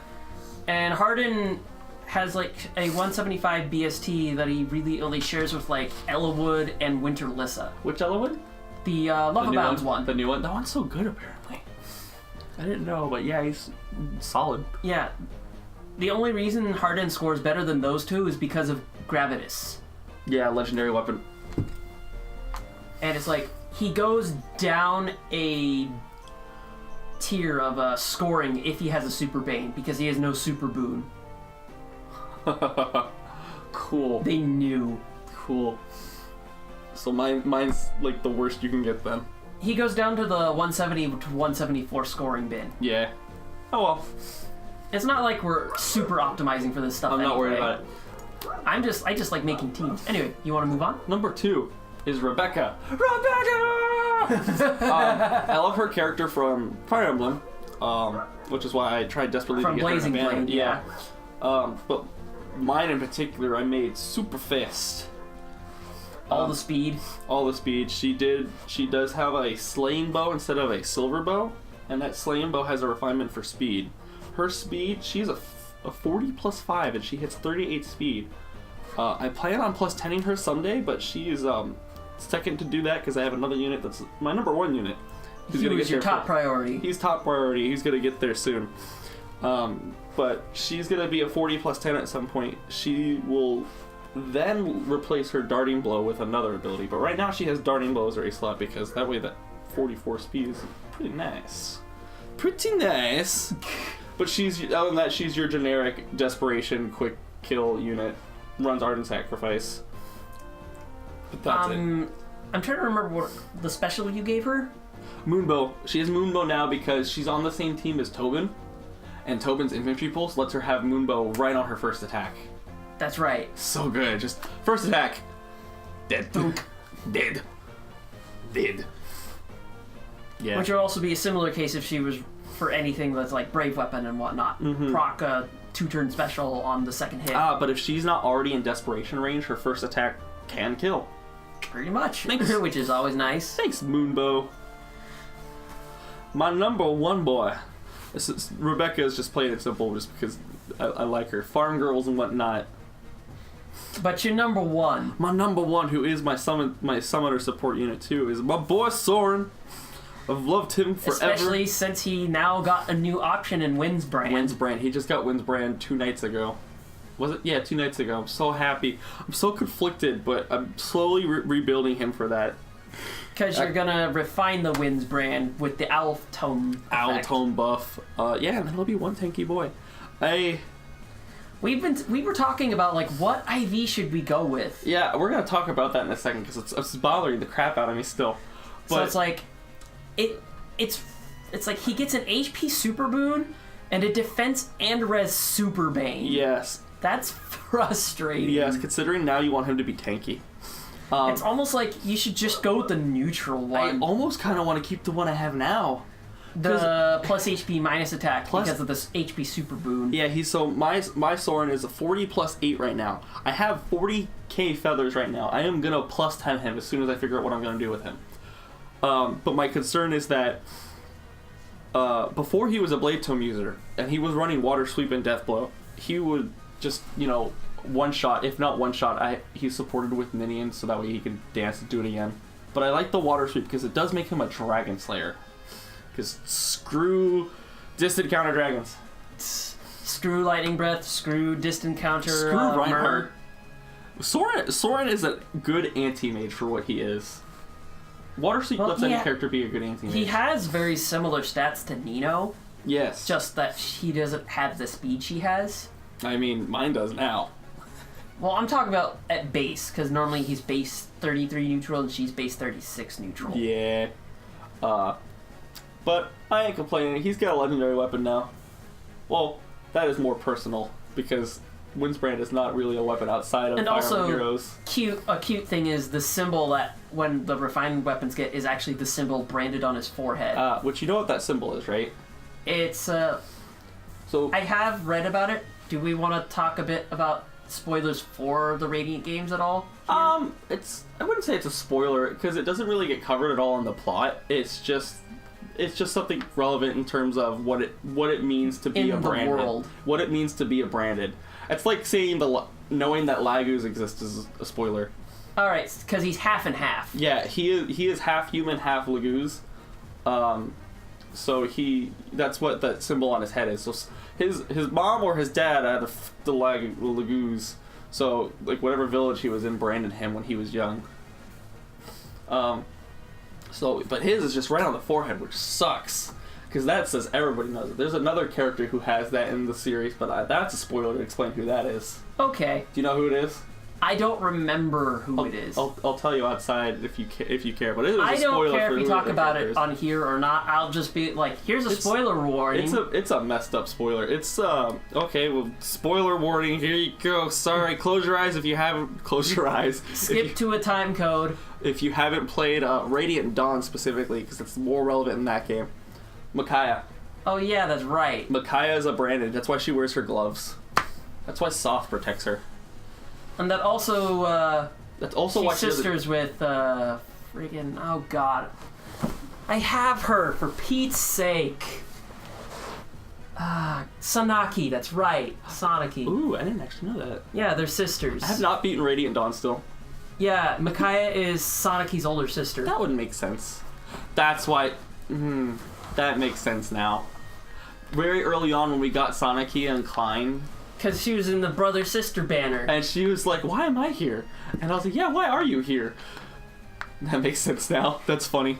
And Harden has like a 175 BST that he really only shares with like Ellawood and Winter Lissa. Which Ellawood? The Love Abounds one. The new one? That one's so good apparently. I didn't know, but yeah, he's solid. Yeah. The only reason Harden scores better than those two is because of Gravitas. Yeah, legendary weapon. And it's like, he goes down a tier of scoring if he has a super bane, because he has no super boon. Cool. They knew. Cool. So mine's like the worst you can get then. He goes down to the 170 to 174 scoring bin. Yeah. Oh well. It's not like we're super optimizing for this stuff. I'm not worried about it. I just like making teams. Anyway, you want to move on? Number 2 is Rebecca. I love her character from Fire Emblem, which is why I tried desperately from to get Blazing her in a band. Blade, yeah. But mine in particular, I made super fast. All the speed. All the speed. She does have a slaying bow instead of a silver bow, and that slaying bow has a refinement for speed. Her speed, she's a 40 plus 5, and she hits 38 speed. I plan on plus 10ing her someday, but she is second to do that because I have another unit that's my number 1 unit. He was your top priority. He's top priority. He's gonna get there soon. But she's gonna be a 40 plus 10 at some point. She will then replace her Darting Blow with another ability. But right now she has Darting Blow as her A slot because that way that 44 speed is pretty nice. Pretty nice. But other than that, she's your generic Desperation, quick kill unit. Runs Ardent Sacrifice. But that's it. I'm trying to remember what the special you gave her. Moonbow. She has Moonbow now because she's on the same team as Tobin. And Tobin's Infantry Pulse lets her have Moonbow right on her first attack. That's right. So good. Just first attack. Dead. Dead. Dead. Yeah. Which would also be a similar case if she was for anything that's like Brave Weapon and whatnot. Proc a 2-turn special on the second hit. But if she's not already in Desperation range, her first attack can kill. Pretty much. Thanks. Which is always nice. Thanks, Moonbow. My number one boy. Rebecca is just playing it simple just because I like her. Farm girls and whatnot. But your number one. My number one, who is my summoner support unit too, is my boy Soren. I've loved him forever. Especially since he now got a new option in Windsbrand. Windsbrand. He just got Windsbrand 2 nights ago. Was it? Yeah, 2 nights ago. I'm so happy. I'm so conflicted, but I'm slowly rebuilding him for that. Because you're gonna refine the Windsbrand with the Owl Tone effect. Owl Tone buff. Yeah, and then he'll be one tanky boy. We were talking about like what IV should we go with. Yeah, we're gonna talk about that in a second because it's bothering the crap out of me still. But so it's like, it's like he gets an HP Super Boon and a Defense and Res Super Bane. Yes. That's frustrating. Yes, considering now you want him to be tanky. It's almost like you should just go with the neutral one. I almost kind of want to keep the one I have now. The plus HP minus attack because of this HP Super Boon. Yeah, my Soren is a 40 plus 8 right now. I have 40k feathers right now. I am gonna plus 10 him as soon as I figure out what I'm gonna do with him. But my concern is that before he was a Blade Tome user and he was running Water Sweep and Death Blow, he would just one shot, if not one shot. He's supported with minions so that way he can dance and do it again. But I like the Water Sweep because it does make him a Dragon Slayer. Because screw distant counter dragons. Screw Lightning Breath, screw distant counter. Screw Reinhardt. Soren is a good anti-mage for what he is. Water Sweep lets any character be a good anti-mage. He has very similar stats to Nino. Yes. Just that he doesn't have the speed she has. I mean, mine does now. Well, I'm talking about at base, because normally he's base 33 neutral and she's base 36 neutral. Yeah. But I ain't complaining. He's got a legendary weapon now. Well, that is more personal, because Windsbrand is not really a weapon outside of Fire Emblem Heroes. A cute thing is the symbol that when the refined weapons get is actually the symbol branded on his forehead. Which you know what that symbol is, right? It's So I have read about it. Do we want to talk a bit about spoilers for the Radiant games at all? I wouldn't say it's a spoiler because it doesn't really get covered at all in the plot. It's just something relevant in terms of what it means to be a branded. World. What it means to be a branded. It's like saying knowing that Laguz exists is a spoiler. All right, because he's half and half. Yeah, he is half human, half Laguz. So that's what that symbol on his head is. So his mom or his dad had the Laguz. So like whatever village he was in branded him when he was young. But his is just right on the forehead, which sucks. Because that says everybody knows it. There's another character who has that in the series, but that's a spoiler to explain who that is. Okay. Do you know who it is? I don't remember who it is. I'll tell you outside if you care. But it was I a spoiler. don't care for if you talk about it on here or not. I'll just be like, here's a spoiler warning. It's a messed up spoiler. It's okay. Well, spoiler warning. Here you go. Sorry. Close your eyes if you haven't. Close your eyes. Skip to a time code. If you haven't played Radiant Dawn specifically, because it's more relevant in that game. Micaiah. Oh yeah, that's right. Micaiah is a branded. That's why she wears her gloves. That's why Soft protects her. And that also. That's also she's why sisters with friggin' oh god, I have her for Pete's sake. Sanaki, that's right, Sanaki. Ooh, I didn't actually know that. Yeah, they're sisters. I have not beaten Radiant Dawn still. Yeah, Micaiah is Sanaki's older sister. That would make sense. That's why. That makes sense now. Very early on when we got Sanaki and Klein. Because she was in the brother-sister banner. And she was like, why am I here? And I was like, yeah, why are you here? That makes sense now. That's funny.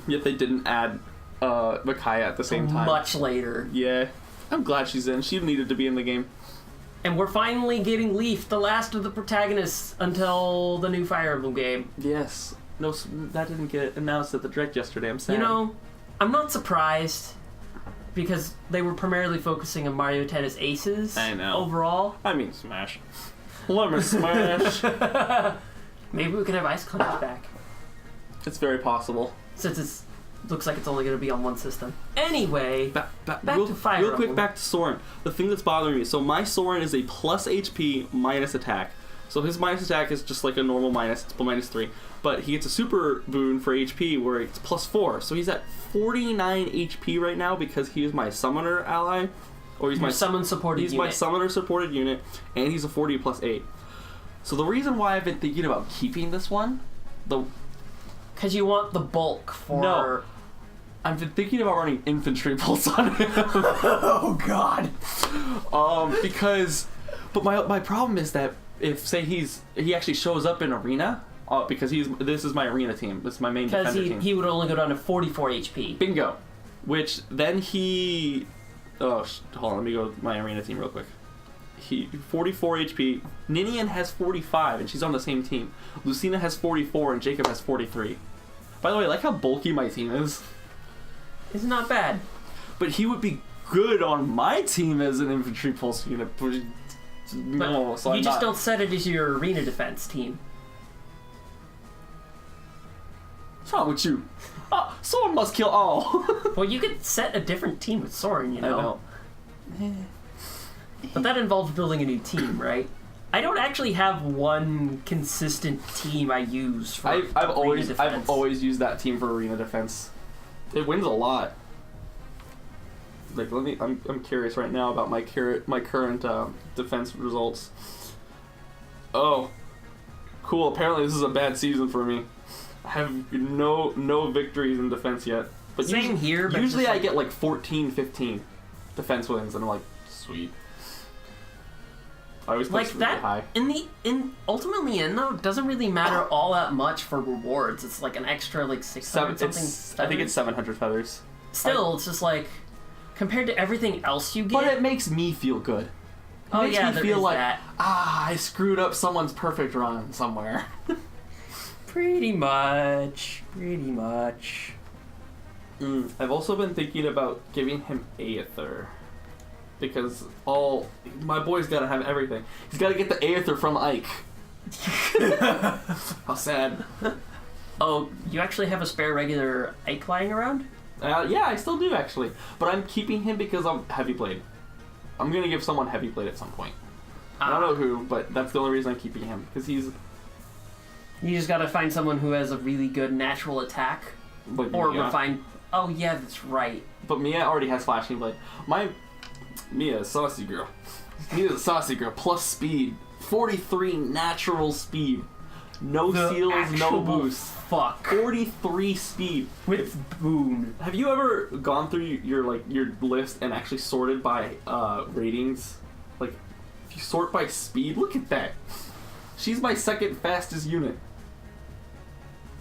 Yet they didn't add Micaiah at the same time. Much later. Yeah. I'm glad she's in. She needed to be in the game. And we're finally getting Leaf, the last of the protagonists, until the new Fire Emblem game. Yes. No, that didn't get announced at the Direct yesterday. I'm sad. You know, I'm not surprised, because they were primarily focusing on Mario Tennis Aces. I know. Overall. I mean, Smash. Lemon Smash. Maybe we can have Ice Climbers back. It's very possible. Since it's looks like it's only going to be on one system. Anyway, back to Fire Real Emblem. quick, back to Soren. The thing that's bothering me, so my Soren is a plus HP minus attack. So his minus attack is just like a normal minus, it's minus 3. But he gets a super boon for HP where it's plus 4. So he's at 49 HP right now because he is my summoner ally. Or he's my summon supported unit. unit. My summoner supported unit, and he's a 40 plus 8. So the reason why I've been thinking about keeping this one, because you want the bulk for... No. I've been thinking about running infantry pulse on him. Oh god. But my problem is that if say he actually shows up in arena, because this is my arena team. This is my main defender team. Because he would only go down to 44 HP. Bingo. Which then he... hold on, let me go to my arena team real quick. 44 HP. Ninian has 45, and she's on the same team. Lucina has 44, and Jacob has 43. By the way, like how bulky my team is. It's not bad. But he would be good on my team as an infantry pulse unit. No, so you just don't set it as your arena defense team. What's wrong with you? Someone must kill all. Well, you could set a different team with Soren, you know. I know. But that involves building a new team, right? I don't actually have one consistent team I use for I've defense. always used that team for arena defense. It wins a lot. Like, I'm curious right now about my current defense results. Oh, cool. Apparently this is a bad season for me. I have no victories in defense yet. But Same here. But usually I get like 14, 15 defense wins, and I'm like, sweet. I always like really that high. Ultimately though, it doesn't really matter all that much for rewards. It's like an extra like 600 something. I think it's 700 feathers. Still, it's just like compared to everything else you get. But it makes me feel good. It makes me feel like I screwed up someone's perfect run somewhere. Pretty much. I've also been thinking about giving him Aether. Because my boy's gotta have everything. He's gotta get the Aether from Ike. How sad. Oh, you actually have a spare regular Ike lying around? Yeah, I still do actually. But I'm keeping him because I'm Heavy Blade. I'm gonna give someone Heavy Blade at some point. I don't know who, but that's the only reason I'm keeping him. Because he's... You just gotta find someone who has a really good natural attack. Or refine... Oh yeah, that's right. But Mia already has Flashing Blade. Mia's saucy girl. Mia's a saucy girl. Plus speed. 43 natural speed. No seals, no boost. Fuck. 43 speed. With boon. Have you ever gone through your list and actually sorted by ratings? Like, if you sort by speed, look at that. She's my second fastest unit.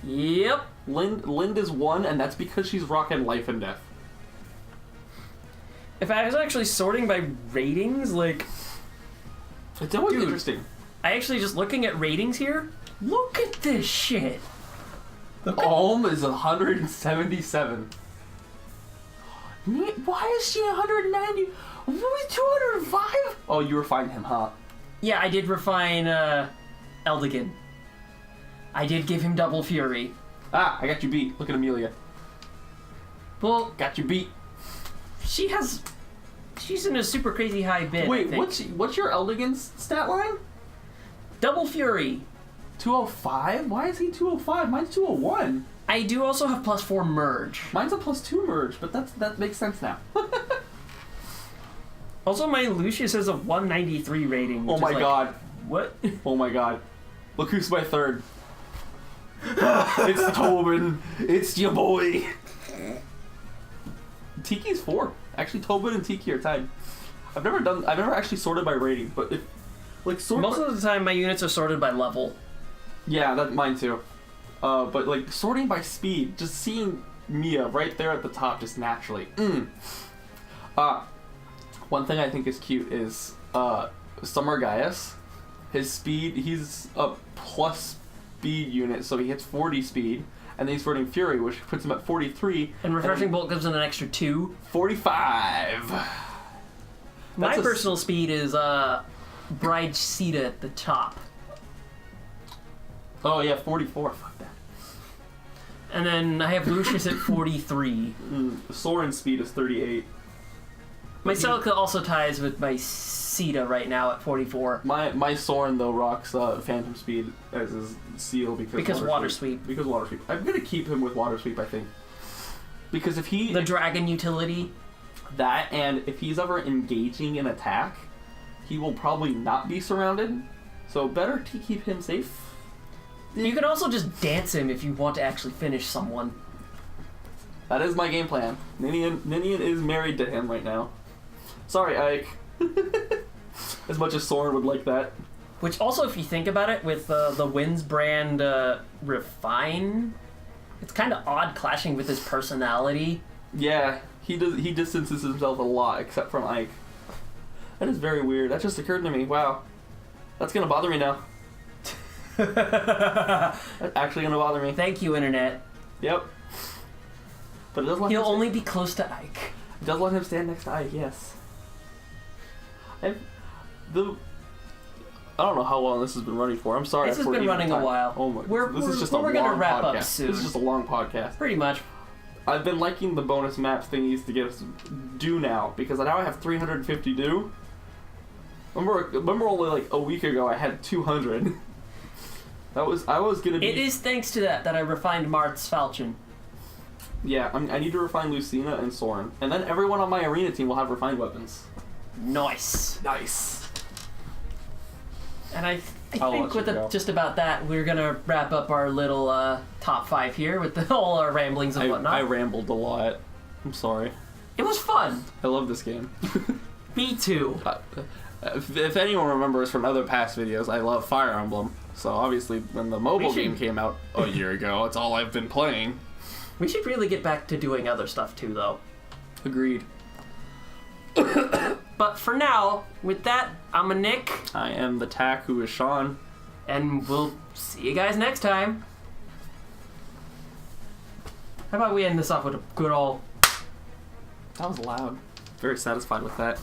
Yep. Lind is 1, and that's because she's rocking life and death. If I was actually sorting by ratings, like... It's always interesting. I actually just looking at ratings here. Look at this shit. Alm is 177. Why is she 190? Only 205? Oh, you refined him, huh? Yeah, I did refine Eldigan. I did give him double fury. Ah, I got you beat. Look at Amelia. Well, Got you beat. she's in a super crazy high bid. Wait, what's your Eldigan's stat line? Double fury. 205? Why is he 205? Mine's 201. I do also have +4 merge. Mine's a +2 merge, but that makes sense now. Also, my Lucius has a 193 rating. Oh my god. What? Oh my god. Look who's my third. It's Tobin. It's your boy. Tiki's 4. Actually, Tobin and Tiki are tied. I've never actually sorted by rating, but Most of the time, my units are sorted by level. Yeah, mine too. But like sorting by speed, just seeing Mia right there at the top, just naturally. One thing I think is cute is Summer Gaius. His speed, he's a plus speed unit, so he hits 40 speed, and then he's sorting Fury, which puts him at 43. And Refreshing Bolt gives him an extra 2. 45. My personal speed is Bride Sita at the top. Oh yeah, 44. Fuck that. And then I have Lucius at 43. Soren's speed is 38. My Celica also ties with my Sita right now at 44. My Soren though rocks Phantom Speed as his seal because Water Sweep. Because Water Sweep. I'm gonna keep him with Water Sweep, I think. Because if he the dragon utility. That, and if he's ever engaging an attack, he will probably not be surrounded. So better to keep him safe. You can also just dance him if you want to actually finish someone. That is my game plan. Ninian is married to him right now. Sorry, Ike. As much as Soren would like that. Which also, if you think about it, with the Winds brand Refine, it's kind of odd clashing with his personality. Yeah, he distances himself a lot, except from Ike. That is very weird. That just occurred to me. Wow. That's gonna bother me now. That's actually gonna bother me. Thank you, Internet. Yep. But it does let He'll only be close to Ike. It does let him stand next to Ike, yes. I don't know how long this has been running for. I'm sorry. This has been running a while. Oh my! We're gonna wrap up soon. This is just a long podcast. Pretty much. I've been liking the bonus maps thingies to get us due now because now I have 350 due. Remember only like a week ago I had 200. I was gonna be. It is thanks to that I refined Marth's Falchion. Yeah, I need to refine Lucina and Soren, and then everyone on my arena team will have refined weapons. Nice. And I think with just about that, we're gonna wrap up our little top 5 here with all our ramblings and whatnot. I rambled a lot. I'm sorry. It was fun. I love this game. Me too. If anyone remembers from other past videos, I love Fire Emblem. So obviously, when the mobile game came out a year ago, it's all I've been playing. We should really get back to doing other stuff too, though. Agreed. But for now, with that, I'm a Nick. I am the Tack, who is Sean. And we'll see you guys next time. How about we end this off with a good old... That was loud. Very satisfied with that.